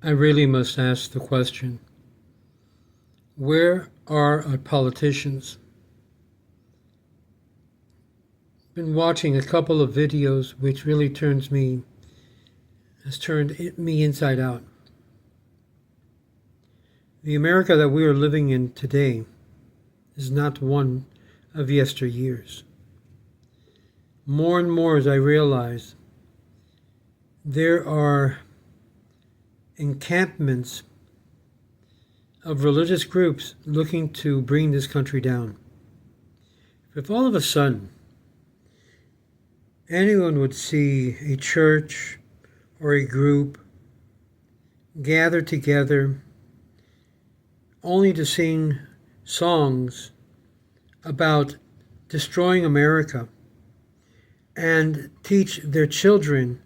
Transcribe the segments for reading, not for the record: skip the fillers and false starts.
I really must ask the question, where are our politicians? Been watching a couple of videos which really has turned me inside out. The America that we are living in today is not one of yesteryears. More and more as I realize there are encampments of religious groups looking to bring this country down. If all of a sudden anyone would see a church or a group gather together only to sing songs about destroying America and teach their children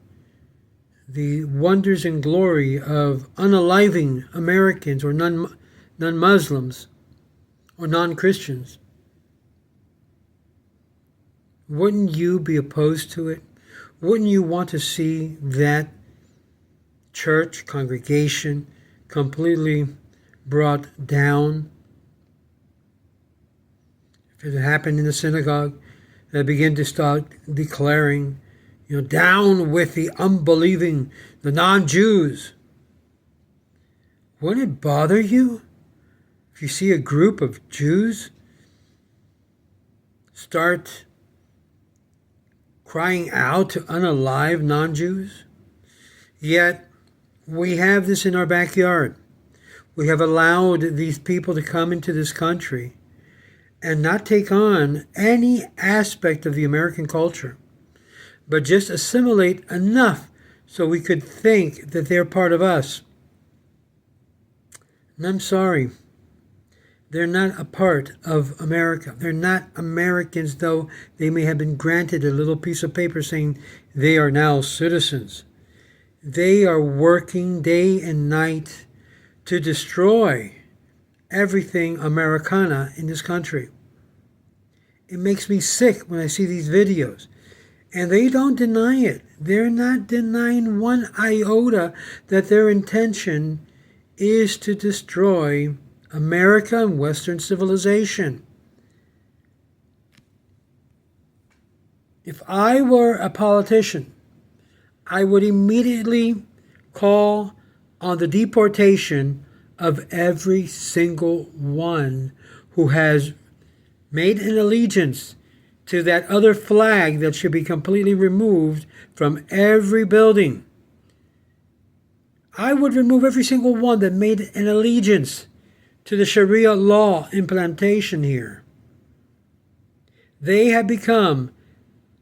the wonders and glory of unaliving Americans or non-Muslims or non-Christians, wouldn't you be opposed to it? Wouldn't you want to see that church congregation completely brought down? If it happened in the synagogue, they begin to start declaring, down with the unbelieving, the non-Jews. Wouldn't it bother you if you see a group of Jews start crying out to unalive non-Jews? Yet we have this in our backyard. We have allowed these people to come into this country and not take on any aspect of the American culture, but just assimilate enough so we could think that they're part of us. And I'm sorry, they're not a part of America. They're not Americans, though they may have been granted a little piece of paper saying they are now citizens. They are working day and night to destroy everything Americana in this country. It makes me sick when I see these videos. And they don't deny it. They're not denying one iota that their intention is to destroy America and Western civilization. If I were a politician, I would immediately call on the deportation of every single one who has made an allegiance to that other flag that should be completely removed from every building. I would remove every single one that made an allegiance to the Sharia law implantation here. They have become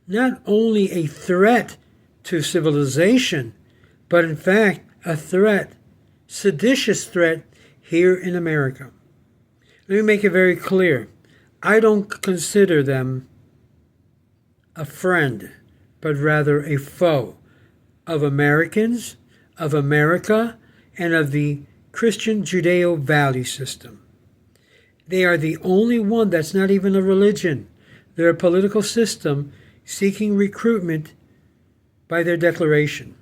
not only a threat to civilization, but in fact a threat, seditious threat here in America. Let me make it very clear. I don't consider them a friend, but rather a foe of Americans, of America, and of the Christian Judeo value system. They are the only one that's not even a religion. They're a political system seeking recruitment by their declaration.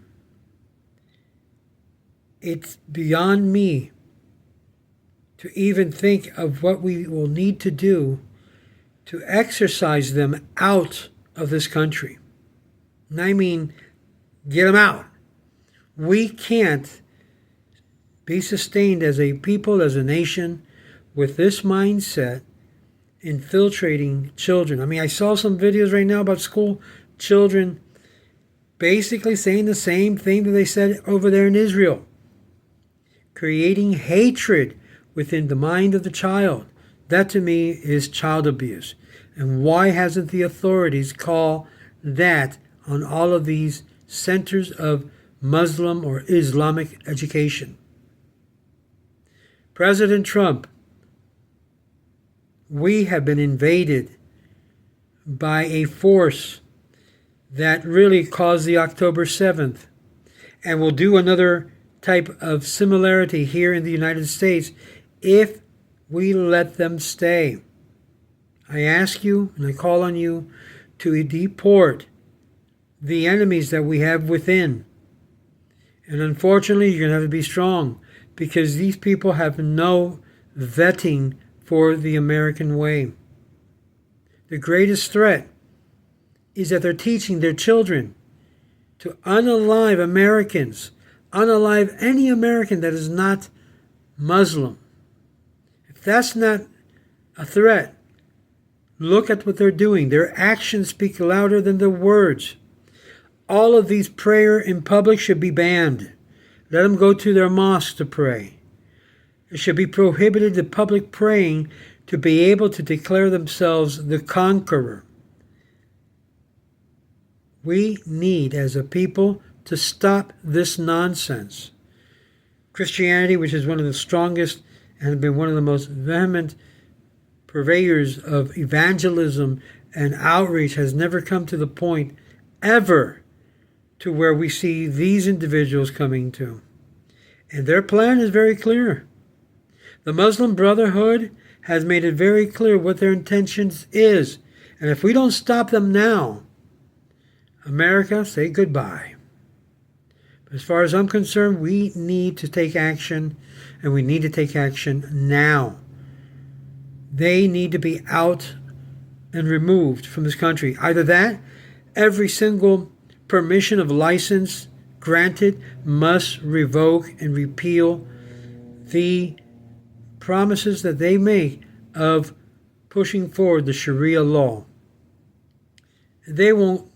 It's beyond me to even think of what we will need to do to exorcise them out of this country. And I mean, get them out. We can't be sustained as a people, as a nation, with this mindset infiltrating children. I mean, I saw some videos right now about school children basically saying the same thing that they said over there in Israel, creating hatred within the mind of the child. That to me is child abuse. And why hasn't the authorities called that on all of these centers of Muslim or Islamic education? President Trump, we have been invaded by a force that really caused the October 7th and will do another type of similarity here in the United States if we let them stay. I ask you and I call on you to deport the enemies that we have within And unfortunately, you're going to have to be strong because these people have no vetting for the American way. The greatest threat is that they're teaching their children to unalive Americans, unalive any American that is not Muslim. If that's not a threat, look at what they're doing. Their actions speak louder than their words. All of these prayer in public should be banned. Let them go to their mosques to pray. It should be prohibited the public praying to be able to declare themselves the conqueror. We need, as a people, to stop this nonsense. Christianity, which is one of the strongest and has been one of the most vehement purveyors of evangelism and outreach, has never come to the point ever to where we see these individuals coming to. And their plan is very clear. The Muslim Brotherhood has made it very clear what their intentions is. And if we don't stop them now, America, say goodbye. But as far as I'm concerned, we need to take action, and we need to take action now. They need to be out and removed from this country. Either that, every single permission of license granted must revoke and repeal the promises that they make of pushing forward the Sharia law. They won't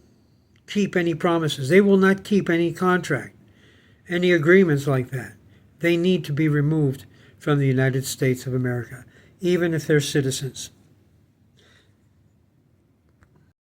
keep any promises. They will not keep any contract, any agreements like that. They need to be removed from the United States of America, even if they're citizens.